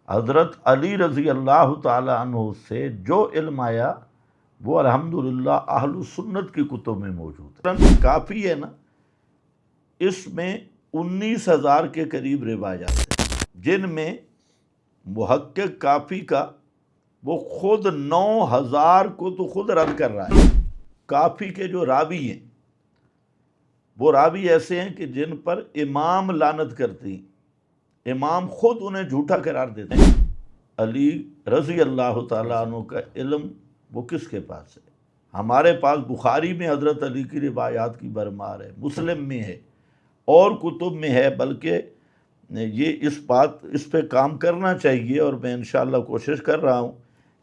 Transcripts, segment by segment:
حضرت علی رضی اللہ تعالی عنہ سے جو علم آیا وہ الحمدللہ اہل سنت کی کتب میں موجود ہے۔ کافی ہے نا، اس میں 19,000 کے قریب روایات ہیں، جن میں محقق کافی کا وہ خود 9,000 کو تو خود رد کر رہا ہے۔ کافی کے جو راوی ہیں وہ راوی ایسے ہیں کہ جن پر امام لعنت کرتے ہیں، امام خود انہیں جھوٹا قرار دیتے ہیں۔ علی رضی اللہ تعالیٰ عنہ کا علم وہ کس کے پاس ہے؟ ہمارے پاس بخاری میں حضرت علی کی روایات کی بھرمار ہے، مسلم میں ہے، اور کتب میں ہے، بلکہ یہ اس پہ کام کرنا چاہیے، اور میں انشاءاللہ کوشش کر رہا ہوں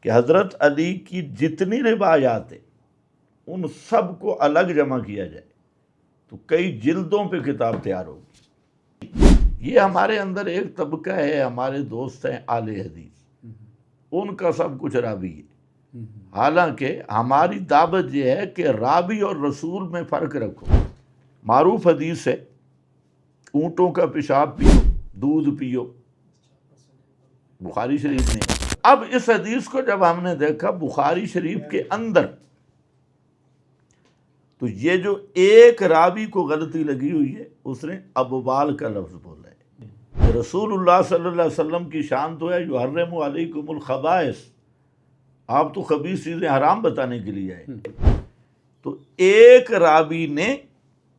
کہ حضرت علی کی جتنی روایات ہیں ان سب کو الگ جمع کیا جائے تو کئی جلدوں پہ کتاب تیار ہوگی۔ یہ ہمارے اندر ایک طبقہ ہے، ہمارے دوست ہیں اہل حدیث، ان کا سب کچھ راوی ہے، حالانکہ ہماری دعوت یہ ہے کہ راوی اور رسول میں فرق رکھو۔ معروف حدیث ہے اونٹوں کا پیشاب پیو، دودھ پیو، بخاری شریف میں۔ اب اس حدیث کو جب ہم نے دیکھا بخاری شریف کے اندر، تو یہ جو ایک راوی کو غلطی لگی ہوئی ہے، اس نے ابوال کا لفظ بولا ہے۔ رسول اللہ صلی اللہ علیہ وسلم کی شان تو ہے یحرم علیکم الخبائث، آپ تو خبیث چیزیں حرام بتانے کے لیے آئے، تو ایک راوی نے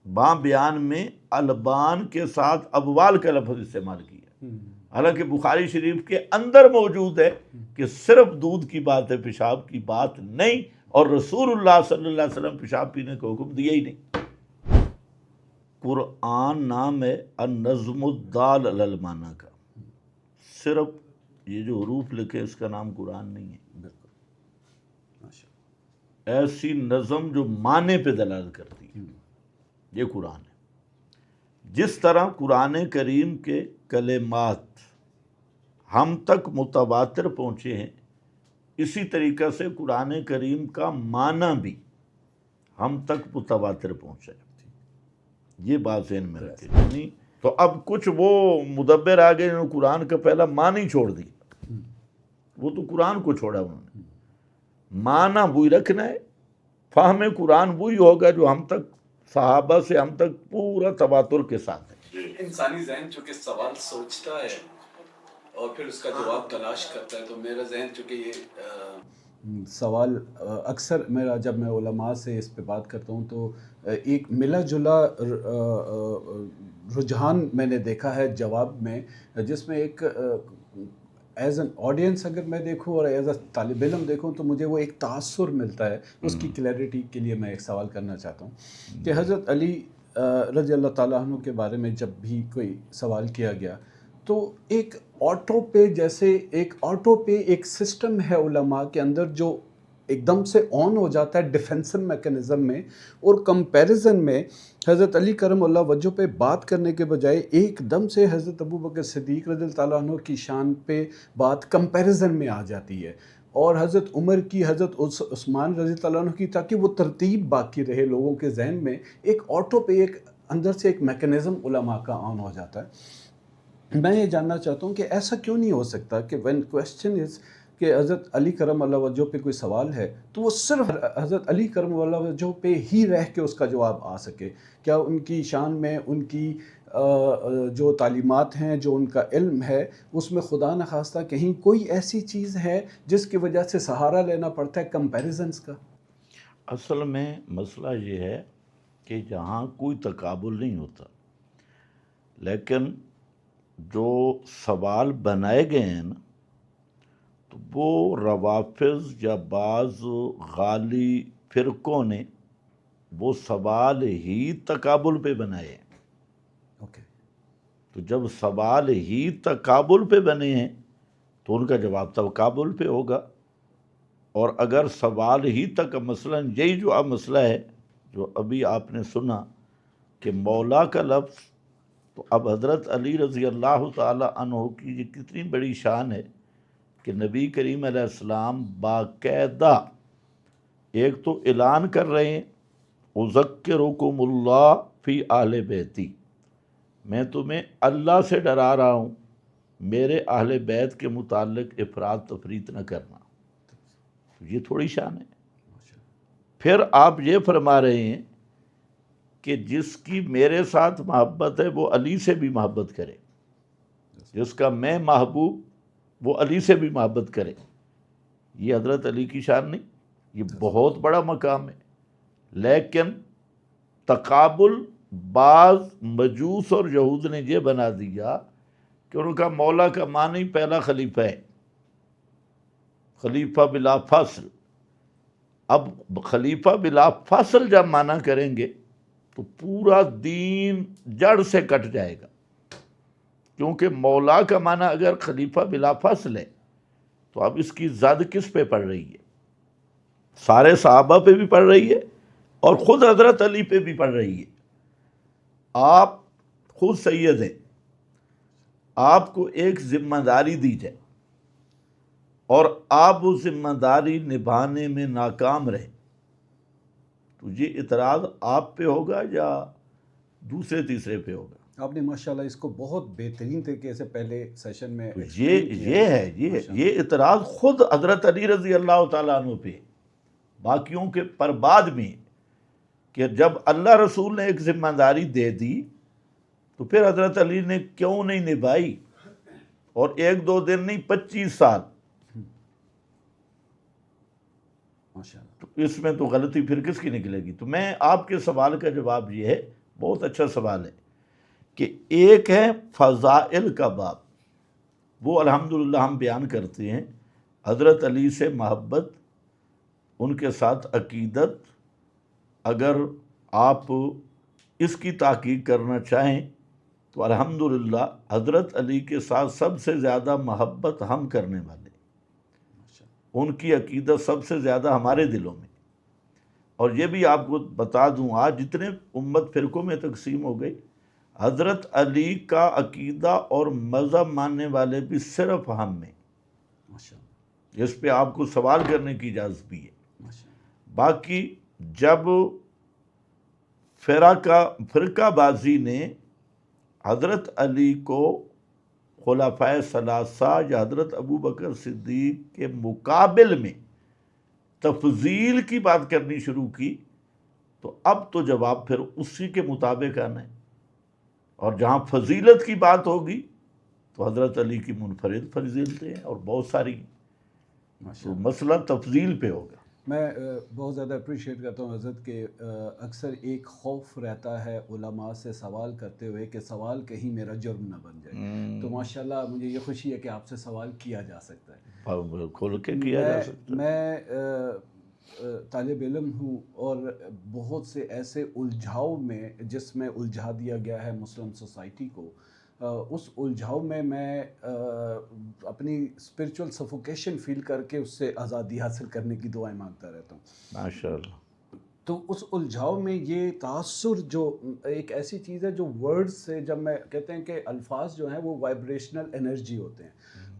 بیان میں البان کے ساتھ ابوال کا لفظ استعمال کیا، حالانکہ بخاری شریف کے اندر موجود ہے کہ صرف دودھ کی بات ہے، پیشاب کی بات نہیں، اور رسول اللہ صلی اللہ علیہ وسلم پیشاب پینے کا حکم دیا ہی نہیں۔ قرآن نام ہے النظم الدال علی المعنی کا، صرف یہ جو حروف لکھے اس کا نام قرآن نہیں ہے، ایسی نظم جو معنی پہ دلالت کرتی ہے، یہ قرآن ہے۔ جس طرح قرآن کریم کے کلمات ہم تک متواتر پہنچے ہیں، اسی طریقہ سے قرآن کریم کا معنی بھی ہم تک متواتر پہنچا ہے، یہ بات ذہن میں رکھیں۔ یعنی تو اب کچھ وہ مدبر آ گئے، انہوں نے قرآن کا پہلا معنی چھوڑ دیا، وہ تو قرآن کو چھوڑا انہوں نے، معنی وہی رکھنا ہے، فہم قرآن وہی ہوگا جو ہم تک صحابہ سے ہم تک پورا تواتر کے ساتھ ہے۔ انسانی ذہن چونکہ سوال سوچتا ہے اور پھر اس کا جواب تلاش کرتا ہے، تو میرا ذہن چونکہ یہ سوال اکثر میرا جب میں علماء سے اس پہ بات کرتا ہوں تو ایک ملا جلا رجحان میں نے دیکھا ہے جواب میں، جس میں ایک ایز این آڈینس اگر میں دیکھوں اور ایز اے طالب علم دیکھوں تو مجھے وہ ایک تاثر ملتا ہے۔ اس کی کلیئرٹی کے لیے میں ایک سوال کرنا چاہتا ہوں کہ حضرت علی رضی اللہ تعالیٰ عنہ کے بارے میں جب بھی کوئی سوال کیا گیا تو ایک آٹو پے جیسے ایک سسٹم ہے علماء کے اندر جو ایک دم سے آن ہو جاتا ہے ڈیفینسو میکنزم میں، اور کمپیریزن میں حضرت علی کرم اللہ وجہ پہ بات کرنے کے بجائے ایک دم سے حضرت ابوبکر صدیق رضی اللہ تعالیٰ عنہ کی شان پہ بات کمپیریزن میں آ جاتی ہے، اور حضرت عمر کی، حضرت عثمان رضی اللہ عنہ کی، تاکہ وہ ترتیب باقی رہے لوگوں کے ذہن میں، ایک آٹو پہ ایک اندر سے ایک میکنزم علماء کا آن ہو جاتا ہے۔ میں یہ جاننا چاہتا ہوں کہ ایسا کیوں نہیں ہو سکتا کہ when question is کہ حضرت علی کرم اللہ وجہ پہ کوئی سوال ہے تو وہ صرف حضرت علی کرم اللہ وجہ پہ ہی رہ کے اس کا جواب آ سکے؟ کیا ان کی شان میں ان کی جو تعلیمات ہیں، جو ان کا علم ہے، اس میں خدا نخواستہ کہیں کوئی ایسی چیز ہے جس کی وجہ سے سہارا لینا پڑتا ہے کمپیریزنز کا؟ اصل میں مسئلہ یہ ہے کہ جہاں کوئی تقابل نہیں ہوتا، لیکن جو سوال بنائے گئے ہیں نا، تو وہ روافض یا بعض غالی فرقوں نے وہ سوال ہی تقابل پہ بنائے ہیں۔ تو جب سوال ہی تقابل پہ بنے ہیں تو ان کا جواب تقابل پہ ہوگا، اور اگر سوال ہی تک مثلا یہی جو اب مسئلہ ہے جو ابھی آپ نے سنا کہ مولا کا لفظ، تو اب حضرت علی رضی اللہ تعالی عنہ کی یہ کتنی بڑی شان ہے کہ نبی کریم علیہ السلام باقاعدہ ایک تو اعلان کر رہے ہیں اذکرکم اللہ فی اہل بیتی، میں تمہیں اللہ سے ڈرا رہا ہوں میرے اہل بیت کے متعلق افراد تفریط نہ کرنا، تو یہ تھوڑی شان ہے۔ پھر آپ یہ فرما رہے ہیں کہ جس کی میرے ساتھ محبت ہے وہ علی سے بھی محبت کرے، جس کا میں محبوب وہ علی سے بھی محبت کرے۔ یہ حضرت علی کی شان نہیں، یہ بہت بڑا مقام ہے۔ لیکن تقابل بعض مجوس اور یہود نے یہ بنا دیا کہ ان کا مولا کا معنی پہلا خلیفہ ہے، خلیفہ بلا فصل۔ اب خلیفہ بلا فصل جب معنی کریں گے تو پورا دین جڑ سے کٹ جائے گا، کیونکہ مولا کا معنی اگر خلیفہ بلا فصل ہے تو اب اس کی زد کس پہ پڑ رہی ہے؟ سارے صحابہ پہ بھی پڑ رہی ہے اور خود حضرت علی پہ بھی پڑ رہی ہے۔ آپ خود سید ہیں، آپ کو ایک ذمہ داری دی جائے اور آپ وہ ذمہ داری نبھانے میں ناکام رہے تو یہ اعتراض آپ پہ ہوگا یا دوسرے تیسرے پہ ہوگا؟ آپ نے ماشاءاللہ اس کو بہت بہترین طریقے سے پہلے سیشن میں تو explain کیا یہ ہے یہ اعتراض خود حضرت علی رضی اللہ تعالیٰ عنہ پہ، باقیوں کے پر بعد میں، کہ جب اللہ رسول نے ایک ذمہ داری دے دی تو پھر حضرت علی نے کیوں نہیں نبھائی، اور ایک دو دن نہیں 25 سال۔ ماشاءاللہ۔ تو اس میں تو غلطی پھر کس کی نکلے گی؟ تو میں آپ کے سوال کا جواب یہ ہے، بہت اچھا سوال ہے، کہ ایک ہے فضائل کا باب، وہ الحمدللہ ہم بیان کرتے ہیں، حضرت علی سے محبت، ان کے ساتھ عقیدت۔ اگر آپ اس کی تحقیق کرنا چاہیں تو الحمدللہ حضرت علی کے ساتھ سب سے زیادہ محبت ہم کرنے والے، ان کی عقیدت سب سے زیادہ ہمارے دلوں میں۔ اور یہ بھی آپ کو بتا دوں، آج جتنے امت فرقوں میں تقسیم ہو گئی، حضرت علی کا عقیدہ اور مذہب ماننے والے بھی صرف ہم میں، جس پہ آپ کو سوال کرنے کی اجازت بھی ہے۔ باقی جب فرقہ بازی نے حضرت علی کو خلفائے ثلاثہ یا حضرت ابو بکر صدیق کے مقابل میں تفضیل کی بات کرنی شروع کی تو اب تو جواب پھر اسی کے مطابق آنا ہے، اور جہاں فضیلت کی بات ہوگی تو حضرت علی کی منفرد فضیلتیں ہیں اور بہت ساری، تو مسئلہ تفضیل پہ ہوگا۔ میں بہت زیادہ اپریشیٹ کرتا ہوں حضرت کہ اکثر ایک خوف رہتا ہے علماء سے سوال کرتے ہوئے کہ سوال کہیں میرا جرم نہ بن جائے، تو ماشاءاللہ مجھے یہ خوشی ہے کہ آپ سے سوال کیا جا سکتا ہے، کھول کے کیا جا سکتا ہے۔ میں طالب علم ہوں اور بہت سے ایسے الجھاؤ میں جس میں الجھا دیا گیا ہے مسلم سوسائٹی کو، اس الجھاؤ میں اپنی اسپرچول سفوکیشن فیل کر کے اس سے آزادی حاصل کرنے کی دعائیں مانگتا رہتا ہوں۔ ماشاءاللہ۔ تو اس الجھاؤ میں یہ تاثر جو ایک ایسی چیز ہے جو ورڈ سے، جب میں کہتے ہیں کہ الفاظ جو ہیں وہ وائبریشنل انرجی ہوتے ہیں،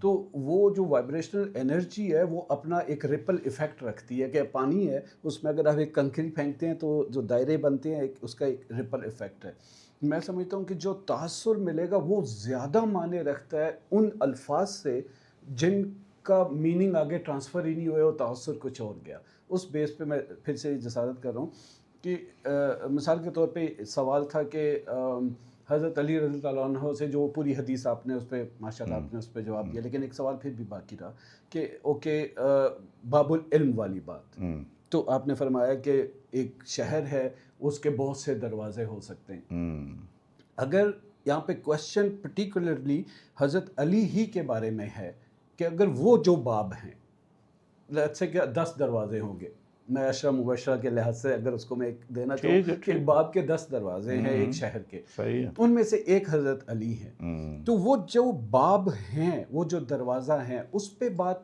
تو وہ جو وائبریشنل انرجی ہے وہ اپنا ایک ریپل ایفیکٹ رکھتی ہے، کہ پانی ہے اس میں اگر آپ ایک کنکری پھینکتے ہیں تو جو دائرے بنتے ہیں اس کا ایک ریپل ایفیکٹ ہے۔ میں سمجھتا ہوں کہ جو تاثر ملے گا وہ زیادہ معنی رکھتا ہے ان الفاظ سے جن کا میننگ آگے ٹرانسفر ہی نہیں ہوئے اور تاثر کچھ اور گیا۔ اس بیس پہ میں پھر سے جسارت کر رہا ہوں کہ مثال کے طور پہ سوال تھا کہ حضرت علی رضی اللہ عنہ سے جو پوری حدیث آپ نے اس پہ ماشاءاللہ آپ نے اس پہ جواب دیا، لیکن ایک سوال پھر بھی باقی رہا کہ اوکے باب العلم والی بات، تو آپ نے فرمایا کہ ایک شہر ہے اس کے بہت سے دروازے ہو سکتے ہیں۔ اگر یہاں پہ کویشچن پرٹیکولرلی حضرت علی ہی کے بارے میں ہے کہ اگر وہ جو باب ہیں، لیٹس سے کہ 10 دروازے ہوں گے، میں اشرا مبشرہ کے لحاظ سے اگر اس کو میں ایک دینا چاہوں کہ ایک باب کے 10 دروازے ہیں ایک شہر کے، ان میں سے ایک حضرت علی ہے، تو وہ جو باب ہیں، وہ جو دروازہ ہیں، اس پہ بات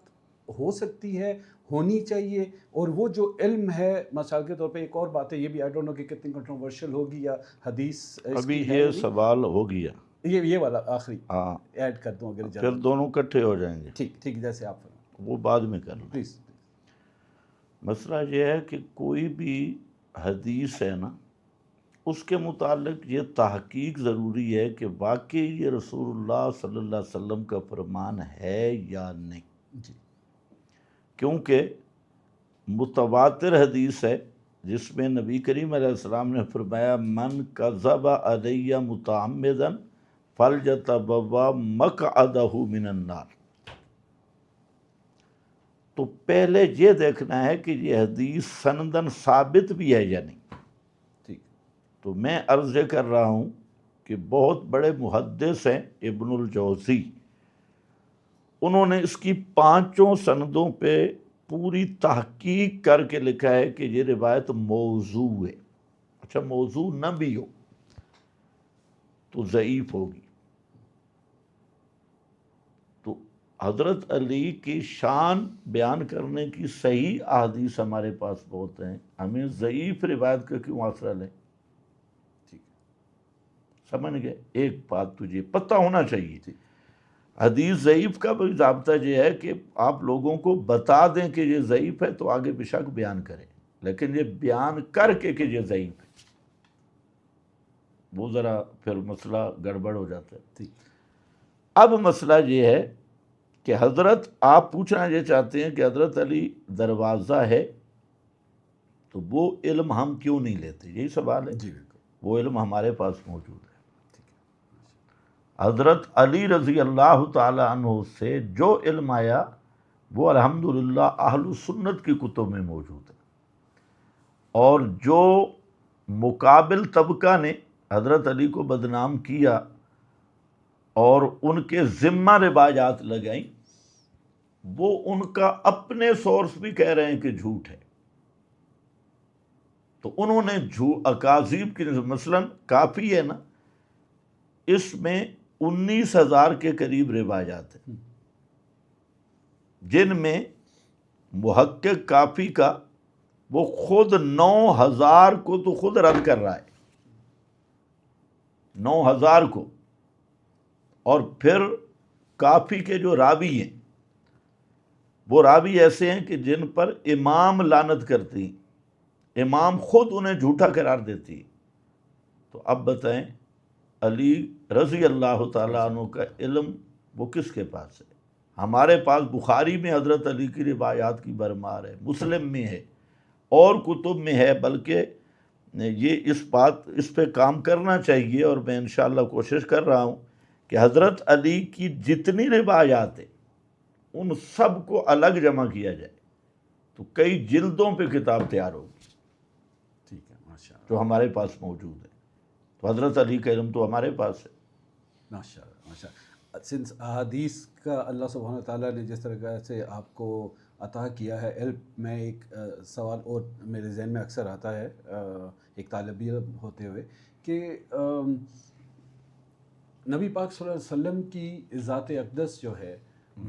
ہو سکتی ہے، ہونی چاہیے، اور وہ جو علم ہے مثال کے طور پہ ایک اور بات ہے، یہ بھی آئی ڈونٹ نو کہ کتنی کنٹروورشل ہوگی یا حدیث ابھی یہ سوال ہو گیا، یہ والا آخری ایڈ کر دوں اگر پھر دونوں کٹھے ہو جائیں گے۔ ٹھیک جیسے آپ وہ بعد میں کر لیں۔ پلیز۔ مسئلہ یہ ہے کہ کوئی بھی حدیث ہے نا، اس کے متعلق یہ تحقیق ضروری ہے کہ واقعی یہ رسول اللہ صلی اللہ علیہ وسلم کا فرمان ہے یا نہیں، جی کیونکہ متواتر حدیث ہے جس میں نبی کریم علیہ السلام نے فرمایا من کذب علی متعمدا فلیتبوأ مقعدہ من النار۔ تو پہلے یہ دیکھنا ہے کہ یہ حدیث سندن ثابت بھی ہے یا نہیں۔ ٹھیک تو میں عرض یہ کر رہا ہوں کہ بہت بڑے محدث ہیں ابن الجوزی، انہوں نے اس کی 5 سندوں پہ پوری تحقیق کر کے لکھا ہے کہ یہ روایت موضوع ہے۔ اچھا موضوع نہ بھی ہو تو ضعیف ہوگی۔ تو حضرت علی کی شان بیان کرنے کی صحیح احادیث ہمارے پاس بہت ہیں، ہمیں ضعیف روایت کا کیوں آسرا لیں؟ ٹھیک سمجھ گئے؟ ایک بات تجھے پتہ ہونا چاہیے، ٹھیک حدیث ضعیف کا بھی ضابطہ یہ ہے کہ آپ لوگوں کو بتا دیں کہ یہ ضعیف ہے تو آگے بے شک بیان کریں، لیکن یہ بیان کر کے کہ یہ ضعیف ہے وہ ذرا پھر مسئلہ گڑبڑ ہو جاتا ہے۔ ٹھیک اب مسئلہ یہ ہے کہ حضرت آپ پوچھنا یہ چاہتے ہیں کہ حضرت علی دروازہ ہے تو وہ علم ہم کیوں نہیں لیتے، یہی سوال ہے۔ جی بالکل وہ علم ہمارے پاس موجود ہے۔ ٹھیک ہے حضرت علی رضی اللہ تعالی عنہ سے جو علم آیا وہ الحمدللہ اہل سنت کی کتب میں موجود ہے، اور جو مقابل طبقہ نے حضرت علی کو بدنام کیا اور ان کے ذمہ روایات لگائیں، وہ ان کا اپنے سورس بھی کہہ رہے ہیں کہ جھوٹ ہے۔ تو انہوں نے اکاذیب کی مثلا کافی ہے نا، اس میں 19,000 کے قریب روایات ہیں، جن میں محقق کافی کا وہ خود 9,000 کو تو خود رد کر رہا ہے، 9,000 کو، اور پھر کافی کے جو راوی ہیں وہ راوی ایسے ہیں کہ جن پر امام لعنت کرتی ہیں، امام خود انہیں جھوٹا قرار دیتی ہے۔ تو اب بتائیں علی رضی اللہ تعالیٰ عنہ کا علم وہ کس کے پاس ہے؟ ہمارے پاس بخاری میں حضرت علی کی روایات کی بھرمار ہے، مسلم میں ہے، اور کتب میں ہے، بلکہ یہ اس پہ کام کرنا چاہیے، اور میں انشاءاللہ کوشش کر رہا ہوں کہ حضرت علی کی جتنی روایات ہیں ان سب کو الگ جمع کیا جائے تو کئی جلدوں پہ کتاب تیار ہوگی ٹھیک ہے ماشاء اللہ جو ہمارے پاس موجود ہے۔ تو حضرت علی کا علم تو ہمارے پاس ہے۔ ماشاء اللہ ماشاء اللہ۔ سنس احادیث کا اللہ سبحانہ تعالیٰ نے جس طرح سے آپ کو عطا کیا ہے علم، میں ایک سوال اور میرے ذہن میں اکثر آتا ہے ایک طالب علم ہوتے ہوئے کہ نبی پاک صلی اللہ علیہ وسلم کی ذات اقدس جو ہے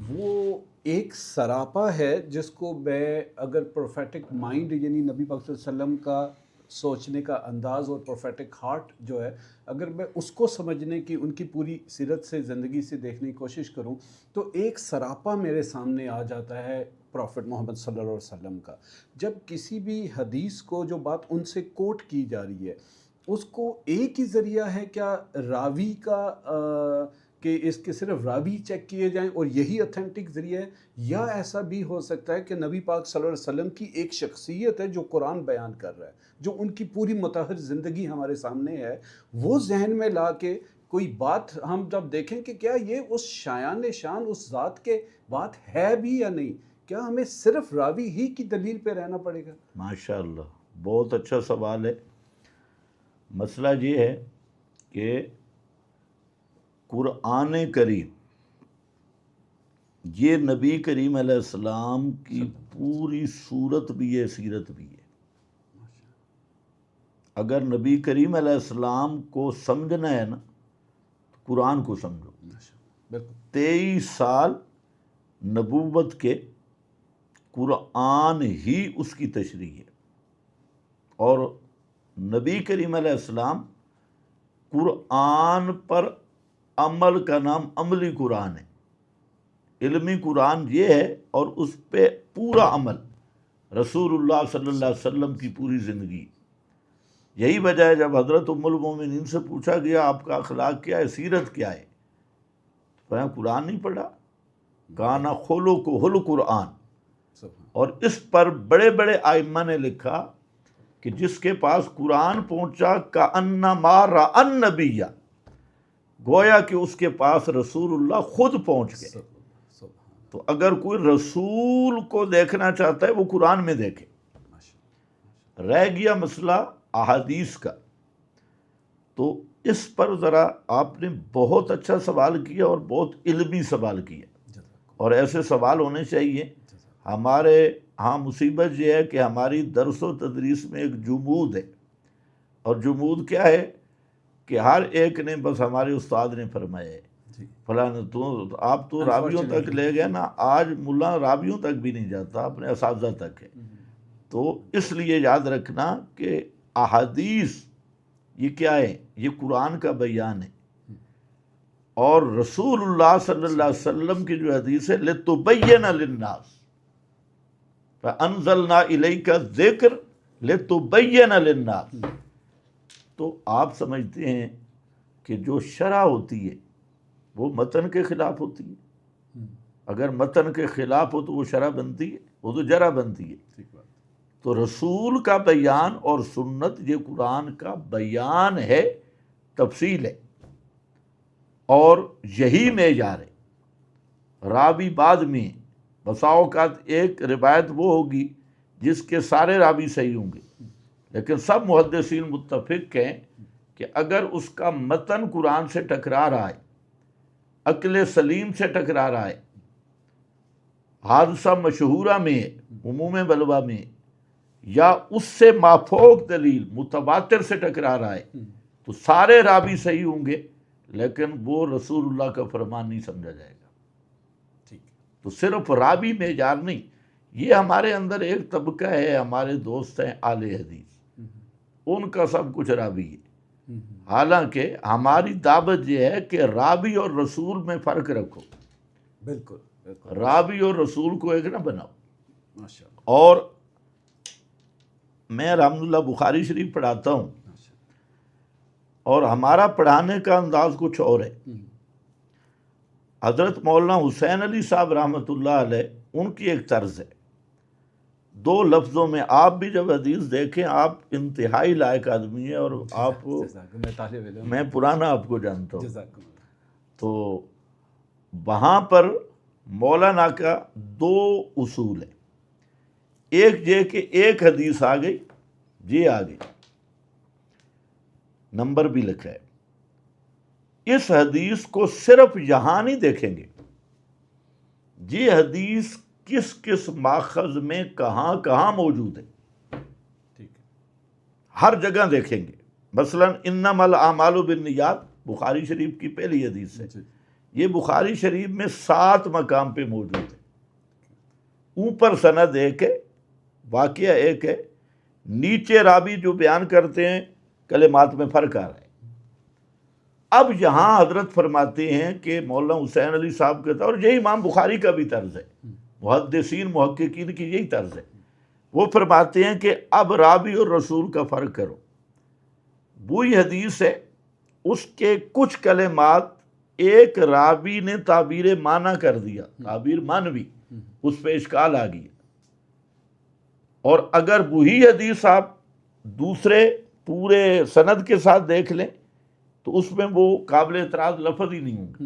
وہ ایک سراپا ہے، جس کو میں اگر پروفیٹک مائنڈ یعنی نبی پاک صلی اللہ علیہ وسلم کا سوچنے کا انداز اور پروفیٹک ہارٹ جو ہے، اگر میں اس کو سمجھنے کی ان کی پوری سیرت سے زندگی سے دیکھنے کی کوشش کروں تو ایک سراپا میرے سامنے آ جاتا ہے پروفٹ محمد صلی اللہ علیہ وسلم کا۔ جب کسی بھی حدیث کو جو بات ان سے کوٹ کی جا رہی ہے اس کو ایک ہی ذریعہ ہے کیا راوی کا کہ اس کے صرف راوی چیک کیے جائیں اور یہی اتھینٹک ذریعہ ہے، یا ایسا بھی ہو سکتا ہے کہ نبی پاک صلی اللہ علیہ وسلم کی ایک شخصیت ہے جو قرآن بیان کر رہا ہے، جو ان کی پوری متحر زندگی ہمارے سامنے ہے، وہ ذہن میں لا کے کوئی بات ہم جب دیکھیں کہ کیا یہ اس شایان شان اس ذات کے بات ہے بھی یا نہیں، کیا ہمیں صرف راوی ہی کی دلیل پہ رہنا پڑے گا؟ ماشاءاللہ بہت اچھا سوال ہے۔ مسئلہ یہ ہے کہ قرآن کریم یہ نبی کریم علیہ السلام کی پوری صورت بھی ہے، سیرت بھی ہے۔ اگر نبی کریم علیہ السلام کو سمجھنا ہے نا تو قرآن کو سمجھو۔ بالکل 23 سال نبوت کے قرآن ہی اس کی تشریح ہے، اور نبی کریم علیہ السلام قرآن پر عمل کا نام عملی قرآن ہے۔ علمی قرآن یہ ہے اور اس پہ پورا عمل، رسول اللہ صلی اللہ علیہ وسلم کی پوری زندگی۔ یہی وجہ ہے جب حضرت ام المومنین سے پوچھا گیا آپ کا اخلاق کیا ہے، سیرت کیا ہے، فرمایا قرآن نہیں پڑھا، کانا خلقہ القرآن. اور اس پر بڑے بڑے ائمہ نے لکھا کہ جس کے پاس قرآن پہنچا کأنما رأى النبی، گویا کہ اس کے پاس رسول اللہ خود پہنچ گئے. تو اگر کوئی رسول کو دیکھنا چاہتا ہے وہ قرآن میں دیکھے. رہ گیا مسئلہ احادیث کا، تو اس پر ذرا آپ نے بہت اچھا سوال کیا اور بہت علمی سوال کیا، اور ایسے سوال ہونے چاہیے. ہمارے ہاں مصیبت یہ ہے کہ ہماری درس و تدریس میں ایک جمود ہے، اور جمود کیا ہے کہ ہر ایک نے بس ہمارے استاد نے فرمایا ہے فلاں، تو آپ تو راویوں تک لے گئے نا، آج ملا راویوں تک بھی نہیں جاتا، اپنے اساتذہ تک ہے. تو اس لیے یاد رکھنا کہ احادیث یہ کیا ہے، یہ قرآن کا بیان ہے، اور رسول اللہ صلی اللہ علیہ وسلم کی جو حدیث ہے لِتُبَيِّنَ لِلنَّاسِ فَأَنزَلْنَا إِلَيْكَ الذِّكْرَ لِتُبَيِّنَ لِلنَّاسِ. تو آپ سمجھتے ہیں کہ جو شرع ہوتی ہے وہ متن کے خلاف ہوتی ہے. اگر متن کے خلاف ہو تو وہ شرع بنتی ہے، وہ تو جرع بنتی ہے. تو رسول کا بیان اور سنت یہ قرآن کا بیان ہے، تفصیل ہے، اور یہی معیار ہے. راوی بعد میں بسا اوقات ایک روایت وہ ہوگی جس کے سارے راوی صحیح ہوں گے، لیکن سب محدثین متفق ہیں کہ اگر اس کا متن قرآن سے ٹکرا رہا ہے، عقل سلیم سے ٹکرا رہا ہے، حادثہ مشہورہ میں ہے، عموم بلوہ میں، یا اس سے مافوق دلیل متواتر سے ٹکرا رہا ہے، تو سارے راوی صحیح ہوں گے لیکن وہ رسول اللہ کا فرمان نہیں سمجھا جائے گا. تو صرف راوی معیار نہیں، یہ ہمارے اندر ایک طبقہ ہے، ہمارے دوست ہیں اہل حدیث، ان کا سب کچھ راوی ہے. حالانکہ ہماری دعوت یہ ہے کہ راوی اور رسول میں فرق رکھو. بالکل راوی اور رسول کو ایک نہ بناؤ. اور میں الحمدللہ بخاری شریف پڑھاتا ہوں، اور ہمارا پڑھانے کا انداز کچھ اور ہے. حضرت مولانا حسین علی صاحب رحمۃ اللہ علیہ ان کی ایک طرز ہے. 2 لفظوں میں آپ بھی جب حدیث دیکھیں، آپ انتہائی لائق آدمی ہیں، اور آپ میں پرانا آپ کو جانتا ہوں. تو وہاں پر مولانا کا 2 اصول ہیں. ایک یہ کہ ایک حدیث آ گئی جی آ گئی، نمبر بھی لکھا ہے، اس حدیث کو صرف یہاں نہیں دیکھیں گے، یہ حدیث کس کس ماخذ میں کہاں کہاں موجود ہے، ہر جگہ دیکھیں گے. مثلا انما الاعمال بالنیات بخاری شریف کی پہلی حدیث ہے، یہ بخاری شریف میں 7 مقام پہ موجود ہے. اوپر سند ایک ہے، واقعہ ایک ہے، نیچے راوی جو بیان کرتے ہیں کلمات میں فرق آ رہا ہے. اب یہاں حضرت فرماتے ہیں کہ مولانا حسین علی صاحب کہتا ہے، اور یہی امام بخاری کا بھی طرز ہے، محدثین محققین کی یہی طرز ہے. وہ فرماتے ہیں کہ اب راوی اور رسول کا فرق کرو. وہی حدیث ہے، اس کے کچھ کلمات ایک راوی نے تعبیر معنی کر دیا، تعبیر معنوی، اس پہ اشکال آ گئی. اور اگر وہی حدیث آپ دوسرے پورے سند کے ساتھ دیکھ لیں تو اس میں وہ قابل اعتراض لفظ ہی نہیں ہوں گے.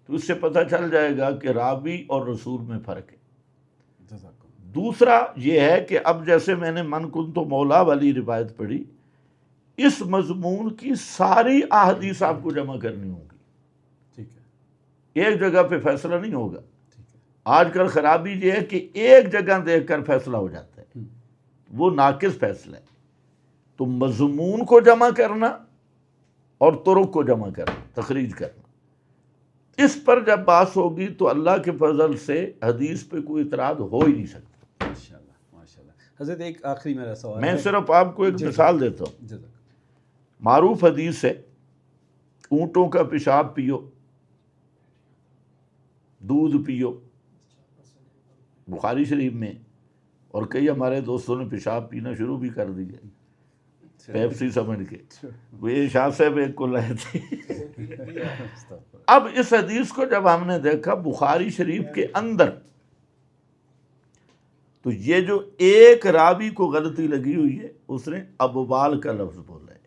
تو اس سے پتہ چل جائے گا کہ راوی اور رسول میں فرق ہے. دوسرا یہ ہے کہ اب جیسے میں نے من کنت مولا والی روایت پڑھی، اس مضمون کی ساری احادیث آپ کو جمع کرنی ہوگی، ایک جگہ پہ فیصلہ نہیں ہوگا. آج کل خرابی یہ ہے کہ ایک جگہ دیکھ کر فیصلہ ہو جاتا ہے، وہ ناقص فیصلہ ہے. تو مضمون کو جمع کرنا اور طرق کو جمع کرنا، تخریج کرنا، اس پر جب بات ہوگی تو اللہ کے فضل سے حدیث پہ کوئی اعتراض ہو ہی نہیں سکتا. ماشاءاللہ. حضرت ایک آخری میرا سوال میں ہے. صرف آپ کو ایک مثال دیتا ہوں. معروف حدیث ہے، اونٹوں کا پیشاب پیو، دودھ پیو، بخاری شریف میں، اور کئی ہمارے دوستوں نے پیشاب پینا شروع بھی کر دیا. پیپسی سمجھ کے، وہ یہ شاہ صاحب ایک کو لائے تھے۔ اب اس حدیث کو جب ہم نے دیکھا بخاری شریف کے اندر، تو یہ جو ایک راوی کو غلطی لگی ہوئی ہے، اس نے ابوال کا لفظ بولا ہے،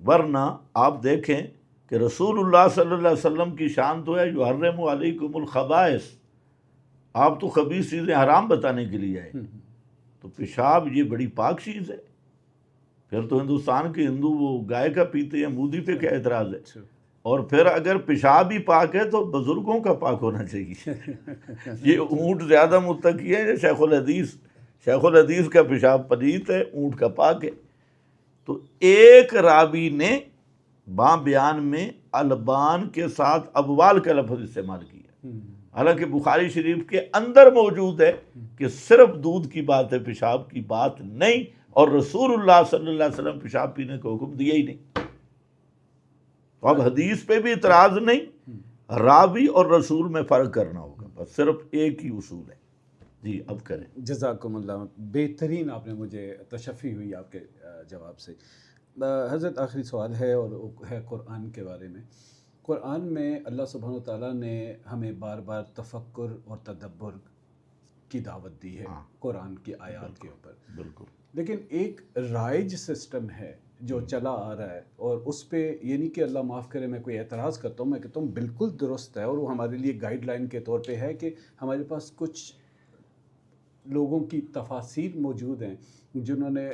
ورنہ آپ دیکھیں کہ رسول اللہ صلی اللہ علیہ وسلم کی شان تو ہے یحرم علیکم الخبائث، آپ تو خبیث چیزیں حرام بتانے کے لیے آئے، تو پیشاب یہ بڑی پاک چیز ہے، پھر تو ہندوستان کے ہندو وہ گائے کا پیتے ہیں، مودی پہ کیا اعتراض ہے؟ اور پھر اگر پیشاب ہی پاک ہے تو بزرگوں کا پاک ہونا چاہیے۔ یہ اونٹ زیادہ متقی ہے یا شیخ الحدیث؟ شیخ الحدیث کا پیشاب پلیت ہے، اونٹ کا پاک ہے۔ تو ایک راوی نے بیان میں البان کے ساتھ ابوال کا لفظ استعمال کیا، حالانکہ بخاری شریف کے اندر موجود ہے کہ صرف دودھ کی بات ہے، پیشاب کی بات نہیں، اور رسول اللہ صلی اللہ علیہ وسلم پیشاب پینے کا حکم دیا ہی نہیں۔ تو اب حدیث پہ بھی اعتراض نہیں، راوی اور رسول میں فرق کرنا ہوگا، بس صرف ایک ہی اصول ہے۔ جی اب کریں۔ جزاکم اللہ، بہترین آپ نے مجھے تشفی ہوئی آپ کے جواب سے۔ حضرت آخری سوال ہے اور ہے قرآن کے بارے میں۔ قرآن میں اللہ سبحانہ و تعالیٰ نے ہمیں بار بار تفکر اور تدبر کی دعوت دی ہے قرآن کی آیات کے اوپر، بالکل، لیکن ایک رائج سسٹم ہے جو چلا آ رہا ہے، اور اس پہ یہ نہیں کہ اللہ معاف کرے میں کوئی اعتراض کرتا ہوں، میں کہتا ہوں بالکل درست ہے، اور وہ ہمارے لیے گائیڈ لائن کے طور پہ ہے کہ ہمارے پاس کچھ لوگوں کی تفاسیر موجود ہیں جنہوں نے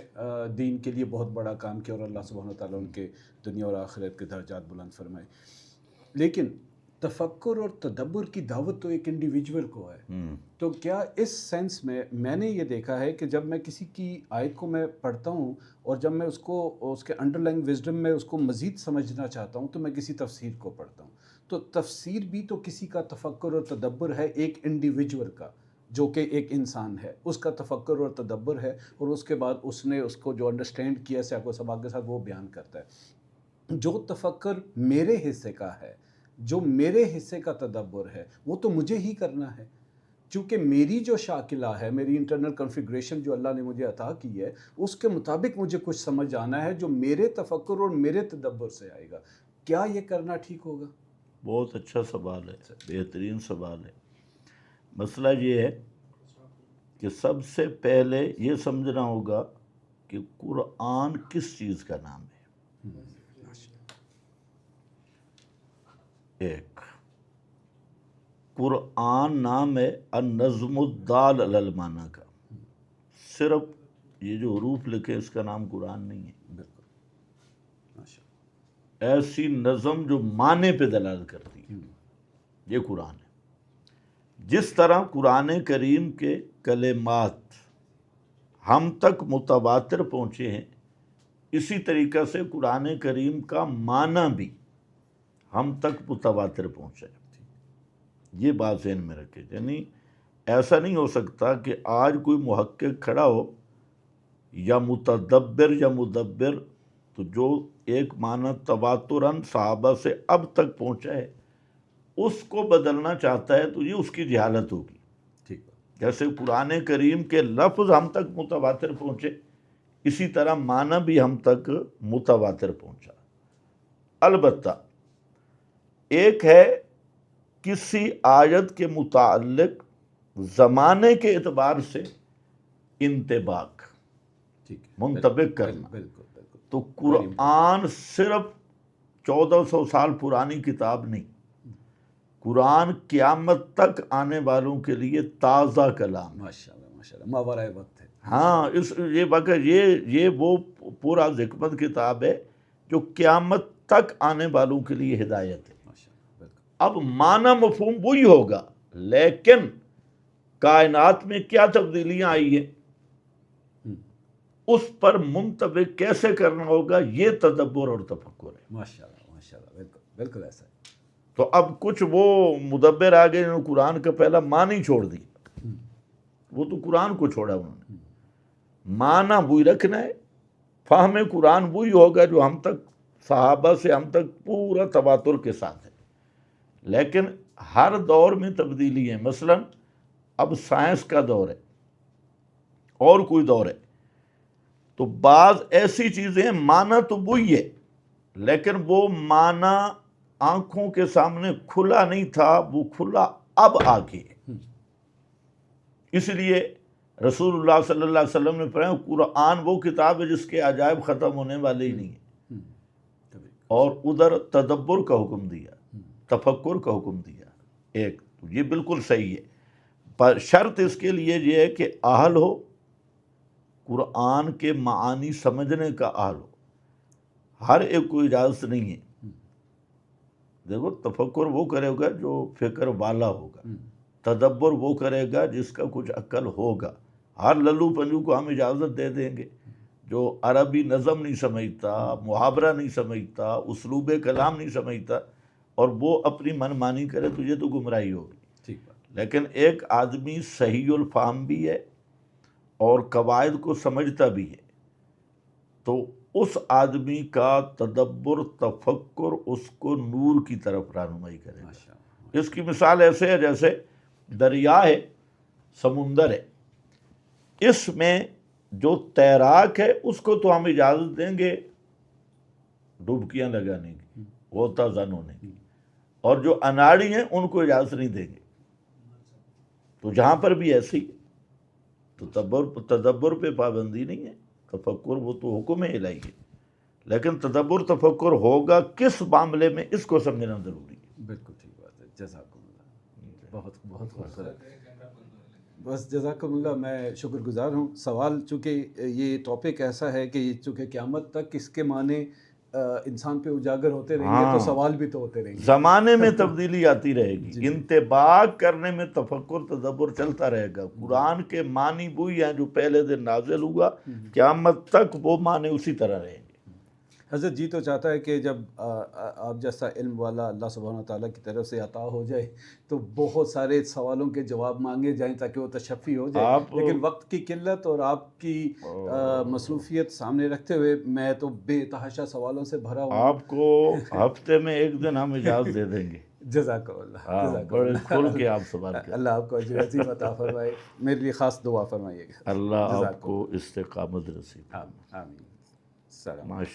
دین کے لیے بہت بڑا کام کیا، اور اللہ سبحانہ وتعالیٰ ان کے دنیا اور آخرت کے درجات بلند فرمائے، لیکن تفکر اور تدبر کی دعوت تو ایک انڈیویجول کو ہے۔ تو کیا اس سینس میں نے یہ دیکھا ہے کہ جب میں کسی کی آیت کو میں پڑھتا ہوں اور جب میں اس کے انڈرلائن وزڈم میں اس کو مزید سمجھنا چاہتا ہوں تو میں کسی تفسیر کو پڑھتا ہوں، تو تفسیر بھی تو کسی کا تفکر اور تدبر ہے، ایک انڈیویجول کا جو کہ ایک انسان ہے، اس کا تفکر اور تدبر ہے، اور اس کے بعد اس نے اس کو جو انڈرسٹینڈ کیا سیاق و سباق کے ساتھ وہ بیان کرتا ہے۔ جو تفکر میرے حصے کا ہے، جو میرے حصے کا تدبر ہے، وہ تو مجھے ہی کرنا ہے، چونکہ میری جو شاکلہ ہے، میری انٹرنل کنفیگریشن جو اللہ نے مجھے عطا کی ہے، اس کے مطابق مجھے کچھ سمجھ آنا ہے جو میرے تفکر اور میرے تدبر سے آئے گا۔ کیا یہ کرنا ٹھیک ہوگا؟ بہت اچھا سوال ہے، بہترین سوال ہے۔ مسئلہ یہ ہے کہ سب سے پہلے یہ سمجھنا ہوگا کہ قرآن کس چیز کا نام ہے۔ ایک قرآن نام ہے النظم الدال علی المعنی کا، صرف یہ جو حروف لکھے اس کا نام قرآن نہیں ہے، ایسی نظم جو معنی پہ دلالت کرتی ہے، یہ قرآن ہے۔ جس طرح قرآن کریم کے کلمات ہم تک متواتر پہنچے ہیں، اسی طریقہ سے قرآن کریم کا معنی بھی ہم تک متواتر پہنچا ہے۔ یہ بات ذہن میں رکھے، یعنی ایسا نہیں ہو سکتا کہ آج کوئی محقق کھڑا ہو یا متدبر یا مدبر، تو جو ایک معنی تواتراً صحابہ سے اب تک پہنچا ہے اس کو بدلنا چاہتا ہے، تو یہ اس کی جہالت ہوگی۔ ٹھیک، جیسے قرآن کریم کے لفظ ہم تک متواتر پہنچے، اسی طرح معنی بھی ہم تک متواتر پہنچا۔ البتہ ایک ہے کسی آیت کے متعلق زمانے کے اعتبار سے انطباق، منطبق کرنا۔ بالکل۔ تو قرآن صرف 1400 سال پرانی کتاب نہیں، قرآن قیامت تک آنے والوں کے لیے تازہ کلام۔ ماشاءاللہ ماورائے وقت ہے۔ ہاں، یہ وہ پورا حکمت کتاب ہے جو قیامت تک آنے والوں کے لیے ہدایت ہے۔ اب معنی مفہوم وہی ہوگا، لیکن کائنات میں کیا تبدیلیاں آئی ہیں اس پر منطبق کیسے کرنا ہوگا، یہ تدبر اور تفکر ہے۔ ماشاءاللہ بالکل ایسا ہے۔ تو اب کچھ وہ مدبر آ گئے جنہوں نے قرآن کا پہلا معنی چھوڑ دیا، وہ تو قرآن کو چھوڑا انہوں نے، معنی وہی رکھنا ہے، فہم قرآن وہی ہوگا جو ہم تک صحابہ سے ہم تک پورا تواتر کے ساتھ ہے۔ لیکن ہر دور میں تبدیلی ہے، مثلا اب سائنس کا دور ہے اور کوئی دور ہے، تو بعض ایسی چیزیں معنی تو وہی ہے لیکن وہ معنی آنکھوں کے سامنے کھلا نہیں تھا، وہ کھلا اب آگے۔ اس لیے رسول اللہ صلی اللہ علیہ وسلم نے فرمایا قرآن وہ کتاب ہے جس کے عجائب ختم ہونے والے ہی نہیں ہیں، اور ادھر تدبر کا حکم دیا، تفکر کا حکم دیا۔ ایک تو یہ بالکل صحیح ہے، پر شرط اس کے لیے یہ ہے کہ اہل ہو، قرآن کے معانی سمجھنے کا اہل ہو۔ ہر ایک کو اجازت نہیں ہے۔ دیکھو تفکر وہ کرے گا جو فکر والا ہوگا، تدبر وہ کرے گا جس کا کچھ عقل ہوگا۔ ہر للو پنجو کو ہم اجازت دے دیں گے جو عربی نظم نہیں سمجھتا، محاورہ نہیں سمجھتا، اسلوب کلام نہیں سمجھتا، اور وہ اپنی من مانی کرے تو یہ تو گمراہی ہوگی۔ لیکن ایک آدمی صحیح الفہم بھی ہے اور قواعد کو سمجھتا بھی ہے، تو اس آدمی کا تدبر تفکر اس کو نور کی طرف رہنمائی کرے گا۔ اس کی مثال ایسے ہے جیسے دریا ہے، سمندر ہے، اس میں جو تیراک ہے اس کو تو ہم اجازت دیں گے ڈبکیاں لگانے کی، غوطہ زن ہونے کی، اور جو اناڑی ہیں ان کو اجازت نہیں دیں گے۔ تو جہاں پر بھی ایسی تو تدبر پہ پابندی نہیں ہے، تفکر وہ تو حکم الہی ہے، لیکن تدبر تفکر ہوگا کس معاملے میں اس کو سمجھنا ضروری ہے۔ بالکل ٹھیک بات ہے، جزاکم اللہ، بہت بہت خوبصورت۔ بس جزاکم اللہ، میں شکر گزار ہوں۔ سوال چونکہ یہ ٹاپک ایسا ہے کہ چونکہ قیامت تک اس کے معنی انسان پہ اجاگر ہوتے رہیں گے تو سوال بھی تو ہوتے رہیں گے، زمانے میں تبدیلی آتی رہے گی، انتباہ کرنے میں تفکر تدبر چلتا رہے گا۔ قرآن کے معنی وہی ہیں جو پہلے دن نازل ہوا، قیامت تک وہ معنی اسی طرح رہیں گے۔ حضرت جی تو چاہتا ہے کہ جب آپ جیسا علم والا اللہ سبحانہ تعالیٰ کی طرف سے عطا ہو جائے تو بہت سارے سوالوں کے جواب مانگے جائیں تاکہ وہ تشفی ہو جائے، لیکن وقت کی قلت اور آپ کی مصروفیت سامنے رکھتے ہوئے میں تو بے تحاشا سوالوں سے بھرا ہوں۔ آپ کو ہفتے میں ایک دن ہم اجازت دے دیں گے۔ جزاک اللہ، بڑے کھل کے آپ سوال کریں۔ اللہ آپ کو اجر عظیم عطا فرمائے۔ میرے لیے خاص دعا فرمائیے گا۔ اللہ آپ کو استقامت نصیب۔ آمین۔ السلام۔ ماشاء